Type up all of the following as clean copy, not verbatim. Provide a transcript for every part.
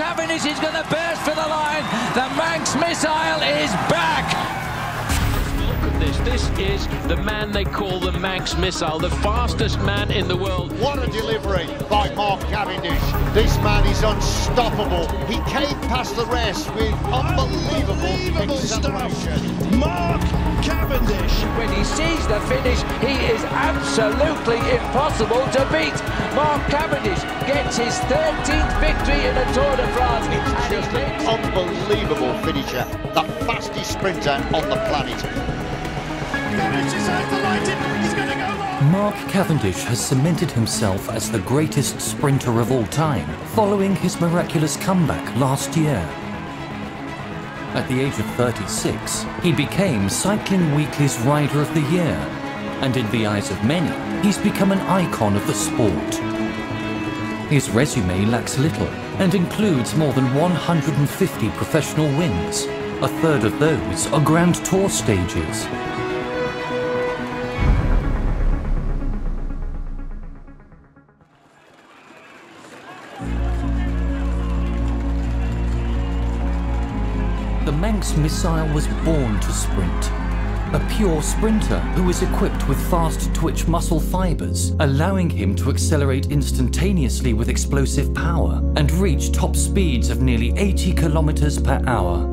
Cavendish is going to burst for the line. The Manx missile is back. Look at this. This is the man they call the Manx missile, the fastest man in the world. What a delivery by Mark Cavendish. This man is unstoppable. He came past the rest with unbelievable acceleration. Mark Cavendish. When he sees the finish, he is absolutely impossible to beat. Mark Cavendish gets his 13th victory in a Tour de France. It's just an unbelievable finisher, the fastest sprinter on the planet. Cavendish is delighted. He's going to go long. Mark Cavendish has cemented himself as the greatest sprinter of all time, following his miraculous comeback last year. At the age of 36, he became Cycling Weekly's Rider of the Year, and in the eyes of many, he's become an icon of the sport. His resume lacks little and includes more than 150 professional wins. A third of those are Grand Tour stages. The Manx missile was born to sprint. A pure sprinter who is equipped with fast-twitch muscle fibers, allowing him to accelerate instantaneously with explosive power and reach top speeds of nearly 80 kilometers per hour.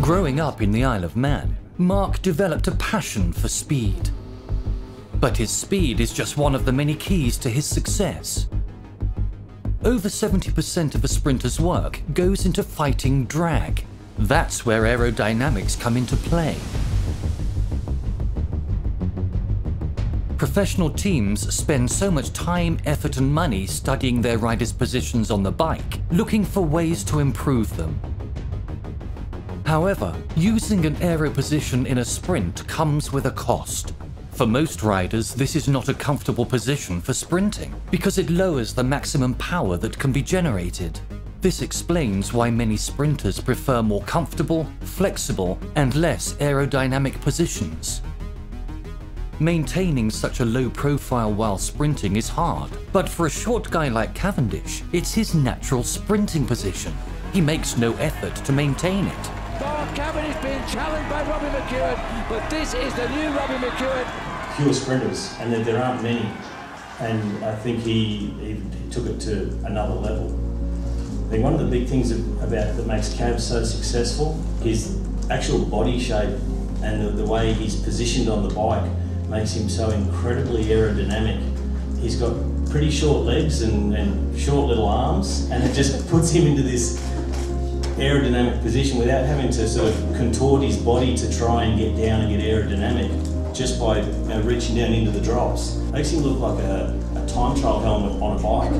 Growing up in the Isle of Man, Mark developed a passion for speed. But his speed is just one of the many keys to his success. Over 70% of a sprinter's work goes into fighting drag. That's where aerodynamics come into play. Professional teams spend so much time, effort and money studying their riders' positions on the bike, looking for ways to improve them. However, using an aero position in a sprint comes with a cost. For most riders, this is not a comfortable position for sprinting because it lowers the maximum power that can be generated. This explains why many sprinters prefer more comfortable, flexible, and less aerodynamic positions. Maintaining such a low profile while sprinting is hard, but for a short guy like Cavendish, it's his natural sprinting position. He makes no effort to maintain it. Mark Cavendish being challenged by Robbie McEwen, but this is the new Robbie McEwen. Pure sprinters, and there aren't many, and I think he took it to another level. I think one of the big things about that makes Cav so successful, his actual body shape and the way he's positioned on the bike makes him so incredibly aerodynamic. He's got pretty short legs and short little arms, and it just puts him into this aerodynamic position without having to sort of contort his body to try and get down and get aerodynamic, just by reaching down into the drops. Makes him look like a time trial helmet on a bike.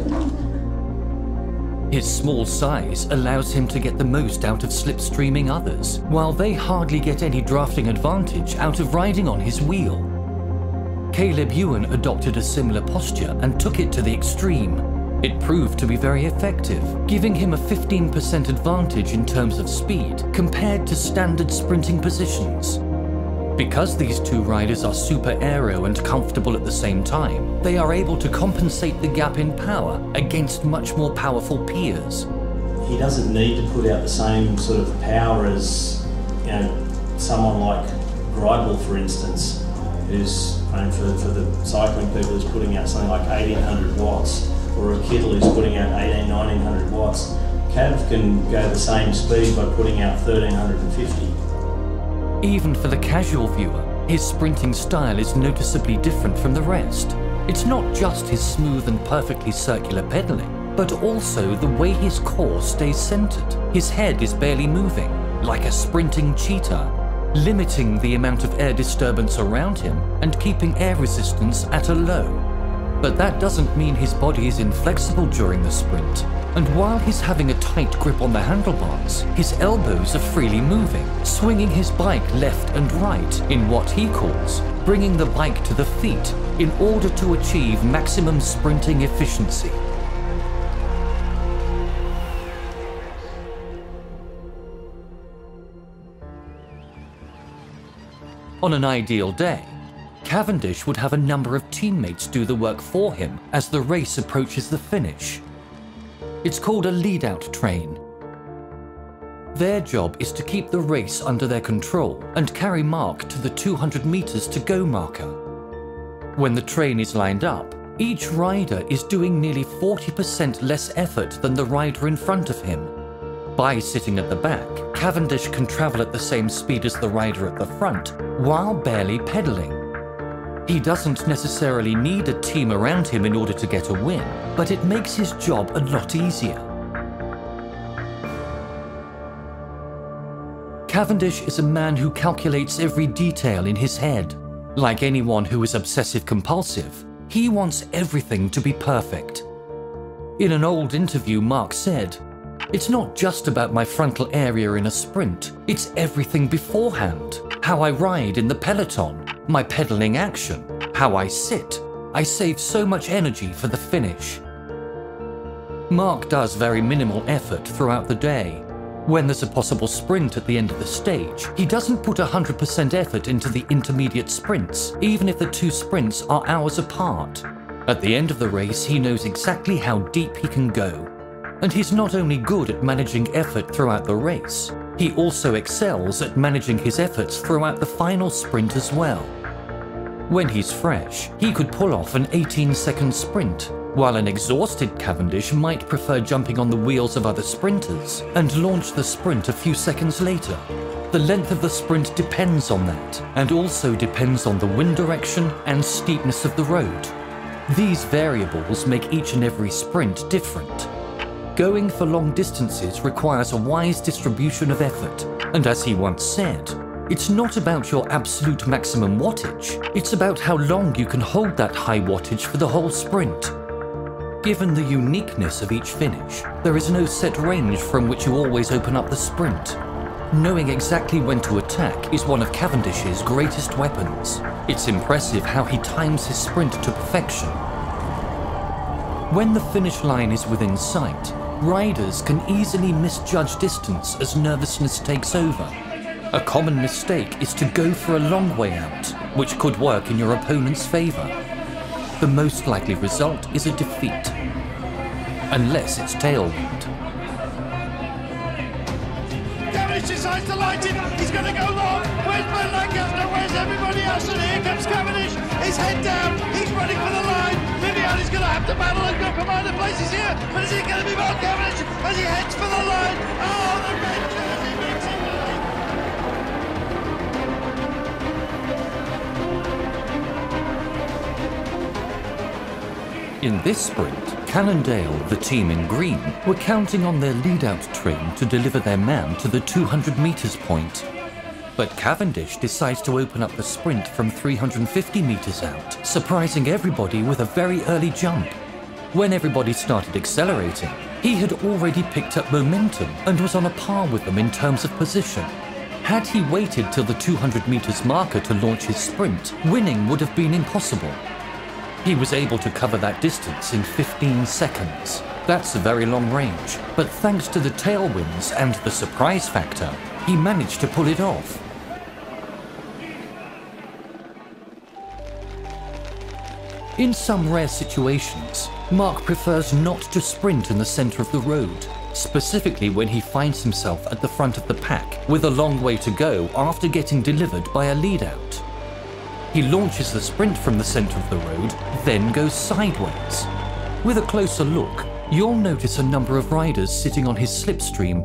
His small size allows him to get the most out of slipstreaming others, while they hardly get any drafting advantage out of riding on his wheel. Caleb Ewan adopted a similar posture and took it to the extreme. It proved to be very effective, giving him a 15% advantage in terms of speed compared to standard sprinting positions. Because these two riders are super aero and comfortable at the same time, they are able to compensate the gap in power against much more powerful peers. He doesn't need to put out the same sort of power as someone like Greibel, for instance, who's, for the cycling people, is putting out something like 1800 watts, or a Kittle who's putting out 1900 watts. Cav can go the same speed by putting out 1350. Even for the casual viewer, his sprinting style is noticeably different from the rest. It's not just his smooth and perfectly circular pedaling, but also the way his core stays centered. His head is barely moving, like a sprinting cheetah, limiting the amount of air disturbance around him and keeping air resistance at a low. But that doesn't mean his body is inflexible during the sprint. And while he's having a tight grip on the handlebars, his elbows are freely moving, swinging his bike left and right in what he calls bringing the bike to the feet in order to achieve maximum sprinting efficiency. On an ideal day, Cavendish would have a number of teammates do the work for him as the race approaches the finish. It's called a lead-out train. Their job is to keep the race under their control and carry Mark to the 200 meters to go marker. When the train is lined up, each rider is doing nearly 40% less effort than the rider in front of him. By sitting at the back, Cavendish can travel at the same speed as the rider at the front while barely pedaling. He doesn't necessarily need a team around him in order to get a win, but it makes his job a lot easier. Cavendish is a man who calculates every detail in his head. Like anyone who is obsessive-compulsive, he wants everything to be perfect. In an old interview, Mark said, "It's not just about my frontal area in a sprint, it's everything beforehand. How I ride in the peloton, my pedaling action, how I sit. I save so much energy for the finish." Mark does very minimal effort throughout the day. When there's a possible sprint at the end of the stage, he doesn't put 100% effort into the intermediate sprints, even if the two sprints are hours apart. At the end of the race, he knows exactly how deep he can go. And he's not only good at managing effort throughout the race, he also excels at managing his efforts throughout the final sprint as well. When he's fresh, he could pull off an 18-second sprint, while an exhausted Cavendish might prefer jumping on the wheels of other sprinters and launch the sprint a few seconds later. The length of the sprint depends on that, and also depends on the wind direction and steepness of the road. These variables make each and every sprint different. Going for long distances requires a wise distribution of effort, and as he once said, it's not about your absolute maximum wattage, it's about how long you can hold that high wattage for the whole sprint. Given the uniqueness of each finish, there is no set range from which you always open up the sprint. Knowing exactly when to attack is one of Cavendish's greatest weapons. It's impressive how he times his sprint to perfection. When the finish line is within sight, riders can easily misjudge distance as nervousness takes over. A common mistake is to go for a long way out, which could work in your opponent's favor. The most likely result is a defeat, unless it's tailwind. Cavendish decides to light it. He's going to go long. Where's Ben Lancaster? Where's everybody else? And here comes Cavendish. His head down. He's running for the line. Viviani's going to have to battle and go from other places here. But is it going to be Mark Cavendish as he heads for the line? Oh, the red jersey makes him late. In this sprint, Cannondale, the team in green, were counting on their lead-out train to deliver their man to the 200 meters point. But Cavendish decides to open up the sprint from 350 meters out, surprising everybody with a very early jump. When everybody started accelerating, he had already picked up momentum and was on a par with them in terms of position. Had he waited till the 200 meters marker to launch his sprint, winning would have been impossible. He was able to cover that distance in 15 seconds. That's a very long range, but thanks to the tailwinds and the surprise factor, he managed to pull it off. In some rare situations, Mark prefers not to sprint in the center of the road, specifically when he finds himself at the front of the pack with a long way to go after getting delivered by a lead-out. He launches the sprint from the center of the road, then goes sideways. With a closer look, you'll notice a number of riders sitting on his slipstream.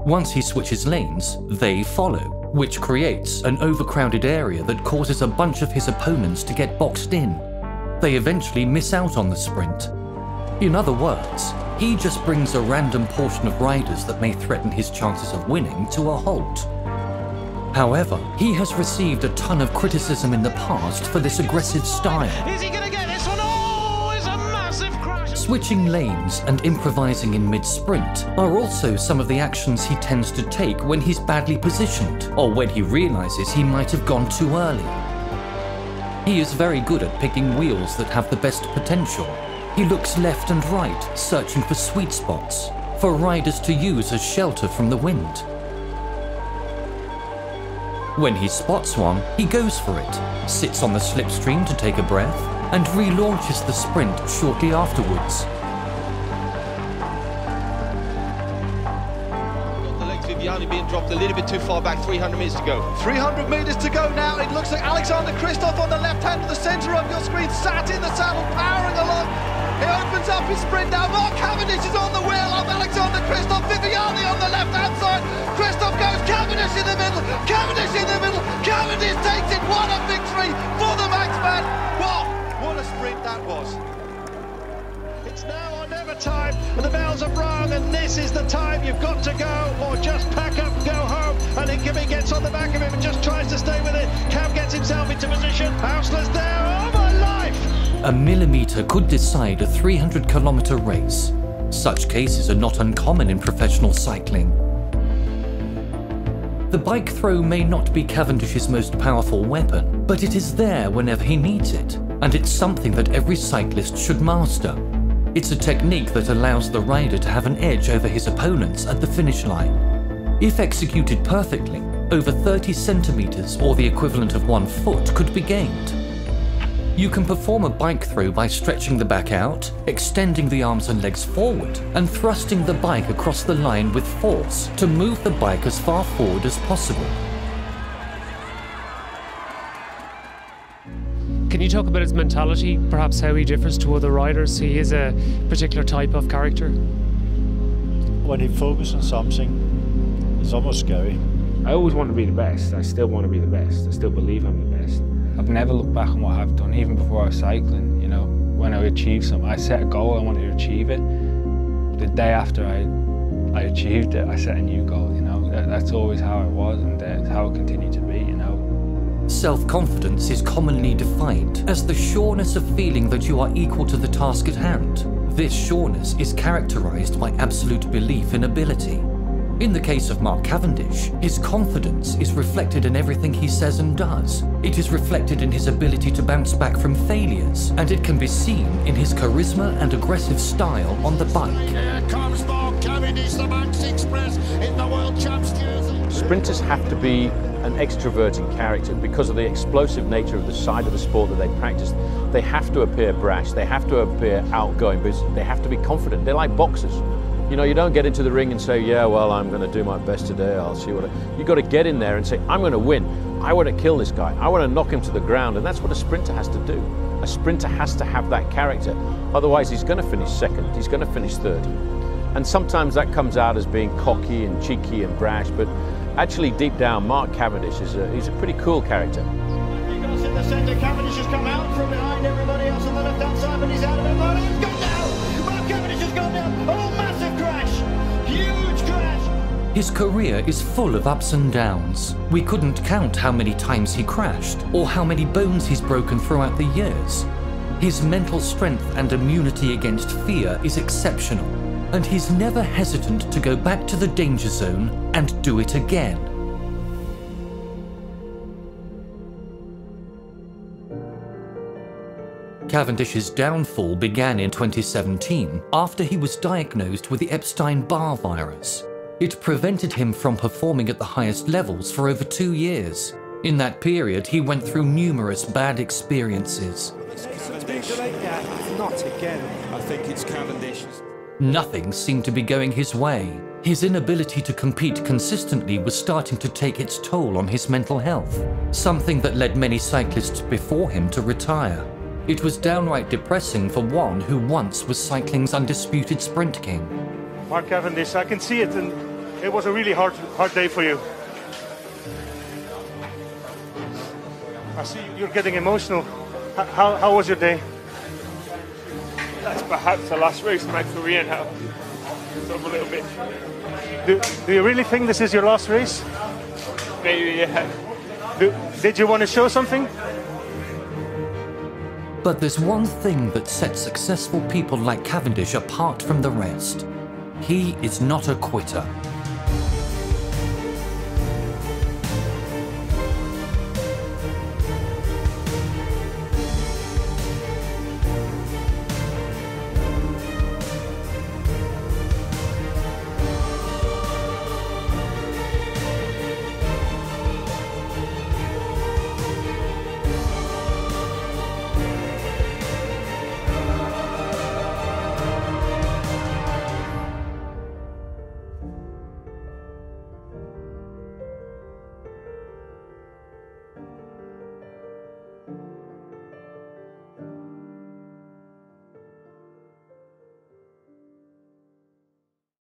Once he switches lanes, they follow, which creates an overcrowded area that causes a bunch of his opponents to get boxed in. They eventually miss out on the sprint. In other words, he just brings a random portion of riders that may threaten his chances of winning to a halt. However, he has received a ton of criticism in the past for this aggressive style. Is he going to get this one? Oh, it's a massive crash. Switching lanes and improvising in mid-sprint are also some of the actions he tends to take when he's badly positioned, or when he realizes he might have gone too early. He is very good at picking wheels that have the best potential. He looks left and right, searching for sweet spots, for riders to use as shelter from the wind. When he spots one, he goes for it, sits on the slipstream to take a breath, and relaunches the sprint shortly afterwards. Viviani being dropped a little bit too far back, 300 metres to go. 300 metres to go now. It looks like Alexander Kristoff on the left hand of the centre of your screen, sat in the saddle, powering along. He opens up his sprint now. Mark Cavendish is on the wheel of Alexander Kristoff. Viviani on the left hand side. Kristoff goes, Cavendish in the middle. Cavendish in the middle. Cavendish takes it. What a victory for the Manxman. Wow, what a sprint that was. It's now or never time, and the bells have rung, and this is the time you've got to go, or just pack up and go home. And Ingham gets on the back of him and just tries to stay with it. Cam gets himself into position. Hausler's there. Oh my life! A millimetre could decide a 300-kilometre race. Such cases are not uncommon in professional cycling. The bike throw may not be Cavendish's most powerful weapon, but it is there whenever he needs it, and it's something that every cyclist should master. It's a technique that allows the rider to have an edge over his opponents at the finish line. If executed perfectly, over 30 centimetres or the equivalent of 1 foot could be gained. You can perform a bike throw by stretching the back out, extending the arms and legs forward, and thrusting the bike across the line with force to move the bike as far forward as possible. Can you talk about his mentality, perhaps how he differs to other riders? He is a particular type of character. When he focuses on something, it's almost scary. I always want to be the best. I still want to be the best. I still believe I'm the best. I've never looked back on what I've done, even before I was cycling. You know, when I achieved something, I set a goal, I wanted to achieve it. The day after I achieved it, I set a new goal, you know. That's always how it was, and it's how it continued to be, you know. Self-confidence is commonly defined as the sureness of feeling that you are equal to the task at hand. This sureness is characterized by absolute belief in ability. In the case of Mark Cavendish, his confidence is reflected in everything he says and does. It is reflected in his ability to bounce back from failures, and it can be seen in his charisma and aggressive style on the bike. Here comes Mark Cavendish, the Manx Express in the World Champs jersey. Sprinters have to be an extroverting character because of the explosive nature of the side of the sport that they practice. They have to appear brash, they have to appear outgoing, but they have to be confident. They're like boxers. You know, you don't get into the ring and say, yeah, well, I'm going to do my best today, I'll see what You've got to get in there and say, I'm going to win. I want to kill this guy. I want to knock him to the ground, and that's what a sprinter has to do. A sprinter has to have that character. Otherwise, he's going to finish second, he's going to finish third. And sometimes that comes out as being cocky and cheeky and brash, but actually deep down, Mark Cavendish he's a pretty cool character. He goes in the centre. Cavendish has come out from behind everybody else on the left-hand side, but he's out of it. Oh, he's gone down! Mark Cavendish has gone down! Oh, massive crash! Huge crash! His career is full of ups and downs. We couldn't count how many times he crashed, or how many bones he's broken throughout the years. His mental strength and immunity against fear is exceptional, and he's never hesitant to go back to the danger zone and do it again. Cavendish's downfall began in 2017 after he was diagnosed with the Epstein-Barr virus. It prevented him from performing at the highest levels for over 2 years. In that period, he went through numerous bad experiences. Not again. I think it's Cavendish. Nothing seemed to be going his way. His inability to compete consistently was starting to take its toll on his mental health, something that led many cyclists before him to retire. It was downright depressing for one who once was cycling's undisputed sprint king. Mark Cavendish, I can see it, and it was a really hard day for you. I see you're getting emotional. How was your day? That's perhaps the last race of my career now. It's up a little bit. Do you really think this is your last race? Maybe, yeah. Did you want to show something? But there's one thing that sets successful people like Cavendish apart from the rest. He is not a quitter.